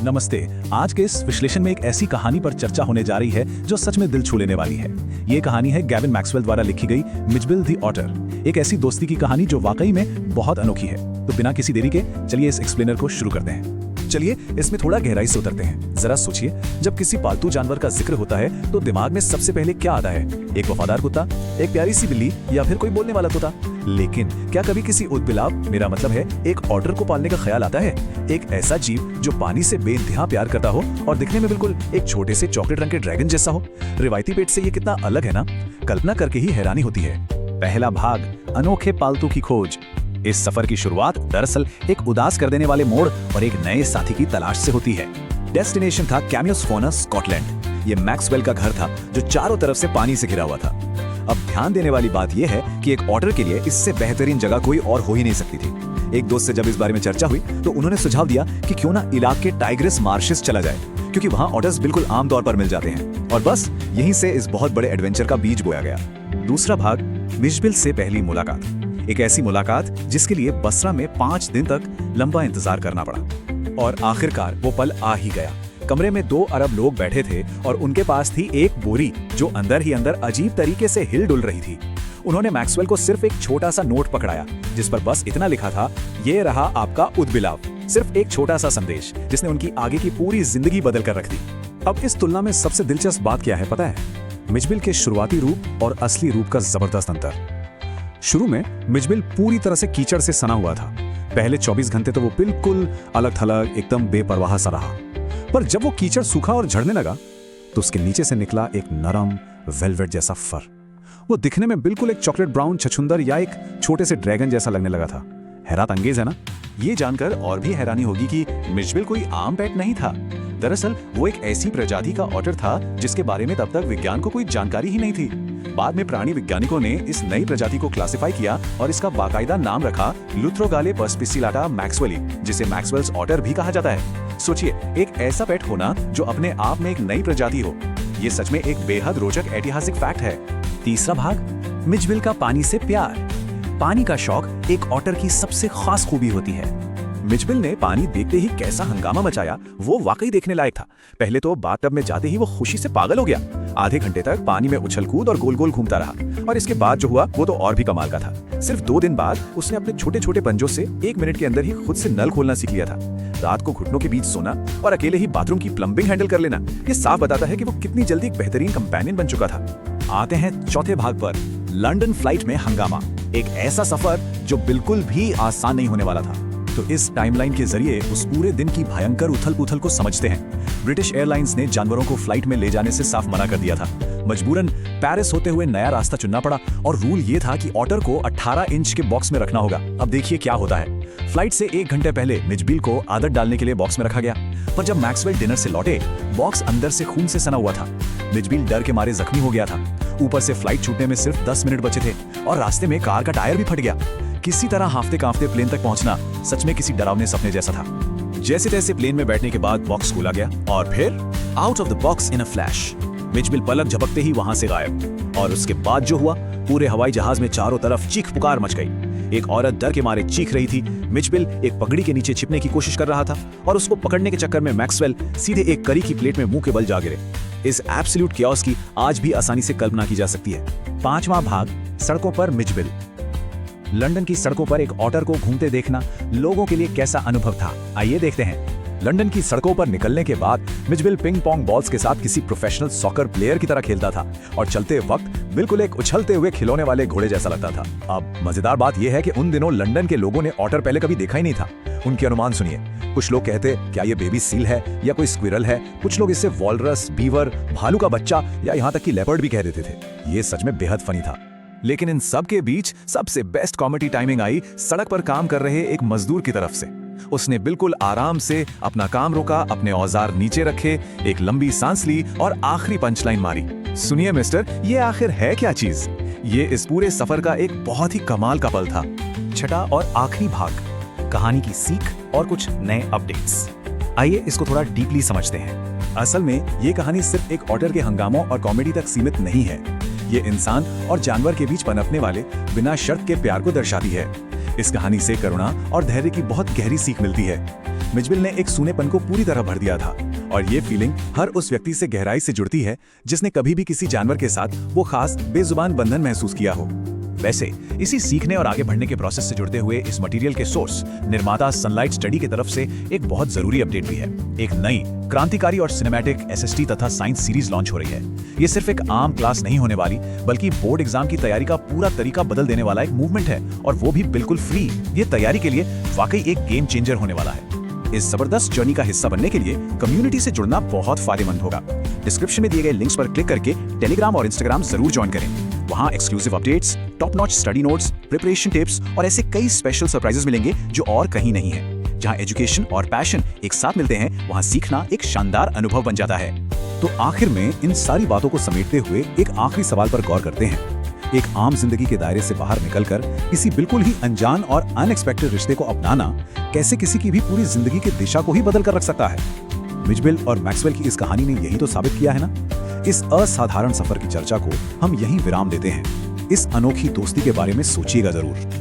नमस्ते। आज के इस विश्लेषण में एक ऐसी कहानी पर चर्चा होने जा रही है जो सच में दिल छू लेने वाली है। ये कहानी है गैविन मैक्सवेल द्वारा लिखी गई मिचबिल द ऑटर, एक ऐसी दोस्ती की कहानी जो वाकई में बहुत अनोखी है। तो बिना किसी देरी के चलिए इस एक्सप्लेनर को शुरू करते हैं। चलिए इसमें थोड़ा गहराई से उतरते हैं। जरा सोचिए, जब किसी पालतू जानवर का जिक्र होता है तो दिमाग में सबसे पहले क्या आता है? एक वफादार कुत्ता, एक प्यारी सी बिल्ली या फिर कोई बोलने वाला तोता। लेकिन क्या कभी किसी उदबिलाव, मेरा मतलब है एक ऑटर को पालने का ख्याल आता है? एक ऐसा जीव जो पानी से बेइंतहा प्यार करता हो और दिखने में बिल्कुल एक छोटे से चॉकलेट रंग के ड्रैगन जैसा हो। रिवायती पेट से ये कितना अलग है ना, कल्पना करके ही हैरानी होती है। पहला भाग, अनोखे पालतू की खोज। इस सफर की शुरुआत दरअसल एक उदास कर देने वाले मोड़ और एक नए साथी की तलाश से होती है। डेस्टिनेशन था कैमियोस फोना, स्कॉटलैंड। ये मैक्सवेल का घर था जो चारों तरफ से पानी से घिरा हुआ था। अब ध्यान देने वाली बात यह है कि एक ऑटर के लिए इससे बेहतरीन जगह कोई और हो ही नहीं सकती थी। एक दोस्त से जब इस बारे में चर्चा हुई तो उन्होंने सुझाव दिया कि क्यों ना इलाके टाइग्रिस मार्शेस चला जाए, क्योंकि वहां ऑटर्स बिल्कुल आम तौर पर मिल जाते हैं। और बस यहीं से इस बहुत बड़े एडवेंचर का बीज बोया गया। दूसरा भाग, मिचबिल से पहली मुलाकात। एक ऐसी मुलाकात जिसके लिए बसरा में 5 दिन तक लंबा इंतजार करना पड़ा और आखिरकार वो पल आ ही गया। कमरे में 2 अरब लोग बैठे थे और उनके पास थी एक बोरी जो अंदर ही अंदर अजीब तरीके से हिल डुल रही थी। उन्होंने मैक्सवेल को सिर्फ एक छोटा सा नोट पकड़ाया जिस पर बस इतना लिखा था, ये रहा आपका उदबिलाव। सिर्फ एक छोटा सा संदेश जिसने उनकी आगे की पूरी जिंदगी बदल कर रख दी। अब इस तुलना में सबसे दिलचस्प बात क्या है पता है? मिचबिल के शुरुआती रूप और असली रूप का जबरदस्त अंतर। शुरू में मिचबिल पूरी तरह से कीचड़ से सना हुआ था। पहले 24 घंटे तो वो बिल्कुल अलग थलग, एकदम बेपरवाह सा रहा। पर जब वो कीचड़ सूखा और झड़ने लगा तो उसके नीचे से निकला एक नरम वेलवेट जैसा फर। वो दिखने में बिल्कुल एक चॉकलेट ब्राउन छछूंदर या एक छोटे से ड्रैगन जैसा लगने लगा था। हैरत अंगेज है ना? ये जानकर और भी हैरानी होगी कि मिचबिल कोई आम पेट नहीं था। दरअसल वो एक ऐसी प्रजाति का ऑटर था जिसके बारे में तब तक विज्ञान को कोई जानकारी ही नहीं थी। बाद में प्राणी वैज्ञानिकों ने इस नई प्रजाति को क्लासिफाई किया और इसका बाकायदा नाम रखा लुथ्रोगाले पर्स्पिसिलाटा मैक्सवेली, जिसे मैक्सवेल्स ऑटर भी कहा जाता है। सोचिए, एक ऐसा पेट होना जो अपने आप में एक नई प्रजाति हो, ये सच में एक बेहद रोचक ऐतिहासिक फैक्ट है। तीसरा भाग, मिचबिल का पानी से प्यार। पानी का शौक एक ऑटर की सबसे खास खूबी होती है। मिचबिल ने पानी देखते ही कैसा हंगामा मचाया, वो वाकई देखने लायक था। पहले तो बाथटब में जाते ही वो खुशी से पागल हो गया। आधे घंटे तक पानी में उछल कूद और गोल गोल घूमता रहा और इसके बाद जो हुआ वो तो और भी कमाल का था। सिर्फ 2 दिन बाद उसने अपने छोटे छोटे पंजों से 1 मिनट के अंदर ही खुद से नल खोलना सीख लिया था। रात को घुटनों के बीच सोना और अकेले ही बाथरूम की प्लम्बिंग हैंडल कर लेना, ये साफ बताता है कि वो कितनी जल्दी एक बेहतरीन कंपेनियन बन चुका था। आते हैं चौथे भाग पर, लंदन फ्लाइट में हंगामा। एक ऐसा सफर जो बिल्कुल भी आसान नहीं होने वाला था। तो इस टाइमलाइन के जरिए उस पूरे दिन की भयंकर उथल-पुथल को समझते हैं। ब्रिटिश एयरलाइंस ने जानवरों को फ्लाइट में ले जाने से साफ मना कर दिया था। मजबूरन पेरिस होते हुए नया रास्ता चुनना पड़ा और रूल ये था कि ऑटर को 18 इंच के बॉक्स में रखना होगा। अब देखिए क्या होता है। फ्लाइट से 1 घंटे पहले मिचबिल को आदत डालने के लिए बॉक्स में रखा गया, पर जब मैक्सवेल डिनर से लौटे, बॉक्स अंदर से खून से सना हुआ था। मिचबिल डर के मारे जख्मी हो गया था। ऊपर से फ्लाइट छूटने में सिर्फ 10 मिनट बचे थे और रास्ते में कार का टायर भी फट गया। किसी तरह हांफते कांपते प्लेन तक पहुंचना सच में किसी डरावने सपने जैसा था। जैसे तैसे प्लेन में बैठने के बाद बॉक्स खोला गया और फिर out of the box in a flash. मिचबिल पलक झपकते ही वहां से गायब। और उसके बाद जो हुआ, पूरे हवाई जहाज में चारों तरफ चीख पुकार मच गई। एक औरत डर के मारे चीख रही थी। मिचबिल एक पगड़ी के नीचे छिपने की कोशिश कर रहा था और उसको पकड़ने के चक्कर में मैक्सवेल सीधे एक करी की प्लेट में मुंह के बल जा गिरे। इस एब्सोल्यूट कियोस की आज भी आसानी से कल्पना की जा सकती है। 5वां भाग, सड़कों पर मिचबिल। लंदन की सड़कों पर एक ऑटर को घूमते देखना लोगों के लिए कैसा अनुभव था, आइए देखते हैं। लंदन की सड़कों पर निकलने के बाद मिचबिल पिंग पोंग बॉल्स के साथ किसी प्रोफेशनल सॉकर प्लेयर की तरह खेलता था और चलते वक्त बिल्कुल एक उछलते हुए खिलौने वाले घोड़े जैसा लगता था। अब मजेदार बात यह है कि उन दिनों लंदन के लोगों ने ऑटर पहले कभी देखा ही नहीं था। उनके अनुमान सुनिए। कुछ लोग कहते क्या ये बेबी सील है या कोई स्क्विरल है। कुछ लोग इसे वॉलरस, बीवर, भालू का बच्चा या यहाँ तक कि लेपर्ड भी कह देते थे। ये सच में बेहद फनी था। लेकिन इन सब के बीच सबसे बेस्ट कॉमेडी टाइमिंग आई सड़क पर काम कर रहे एक मजदूर की तरफ से। उसने बिल्कुल आराम से अपना काम रोका, अपने औजार नीचे रखे, एक लंबी सांस ली और आखिरी पंचलाइन मारी, सुनिए मिस्टर, ये आखिर है क्या चीज? ये इस पूरे सफर का एक बहुत ही कमाल का पल था। छठा और आखिरी भाग, कहानी की सीख और कुछ नए अपडेट्स। आइए इसको थोड़ा डीपली समझते हैं। असल में ये कहानी सिर्फ एक ऑटर के हंगामों और कॉमेडी तक सीमित नहीं है। ये इंसान और जानवर के बीच पनपने वाले बिना शर्त के प्यार को दर्शाती है। इस कहानी से करुणा और धैर्य की बहुत गहरी सीख मिलती है। मिचबिल ने एक सूनेपन को पूरी तरह भर दिया था और ये फीलिंग हर उस व्यक्ति से गहराई से जुड़ती है जिसने कभी भी किसी जानवर के साथ वो खास बेजुबान बंधन महसूस किया हो। वैसे इसी सीखने और आगे बढ़ने के प्रोसेस से जुड़ते हुए इस मटेरियल के सोर्स निर्माता सनलाइट स्टडी की तरफ से एक बहुत जरूरी अपडेट भी है। एक नई क्रांतिकारी और सिनेमैटिक एसएसटी तथा साइंस सीरीज लॉन्च हो रही है। ये सिर्फ एक आम क्लास नहीं होने वाली, बल्कि बोर्ड एग्जाम की तैयारी का पूरा तरीका बदल देने वाला एक मूवमेंट है, और वो भी बिल्कुल फ्री। ये तैयारी के लिए वाकई एक गेम चेंजर होने वाला है। इस जबरदस्त जर्नी का हिस्सा बनने के लिए कम्युनिटी से जुड़ना बहुत फायदेमंद होगा। डिस्क्रिप्शन में दिए गए लिंक्स पर क्लिक करके टेलीग्राम और इंस्टाग्राम जरूर ज्वाइन करें। वहाँ exclusive updates, top notch study notes, preparation tips और ऐसे कई स्पेशल सरप्राइजेस मिलेंगे जो और कहीं नहीं है। जहाँ एजुकेशन और पैशन एक साथ मिलते हैं, वहाँ सीखना एक शानदार अनुभव बन जाता है। तो आखिर में इन सारी बातों को समेटते हुए एक आखिरी सवाल पर गौर करते हैं। एक आम जिंदगी के दायरे से बाहर निकलकर किसी बिल्कुल ही अनजान और अनएक्सपेक्टेड रिश्ते को अपनाना कैसे किसी की भी पूरी जिंदगी की दिशा को ही बदल कर रख सकता है। मिचबिल और मैक्सवेल की इस कहानी ने यही तो साबित किया है ना। इस असाधारण सफर की चर्चा को हम यहीं विराम देते हैं। इस अनोखी दोस्ती के बारे में सोचिएगा जरूर।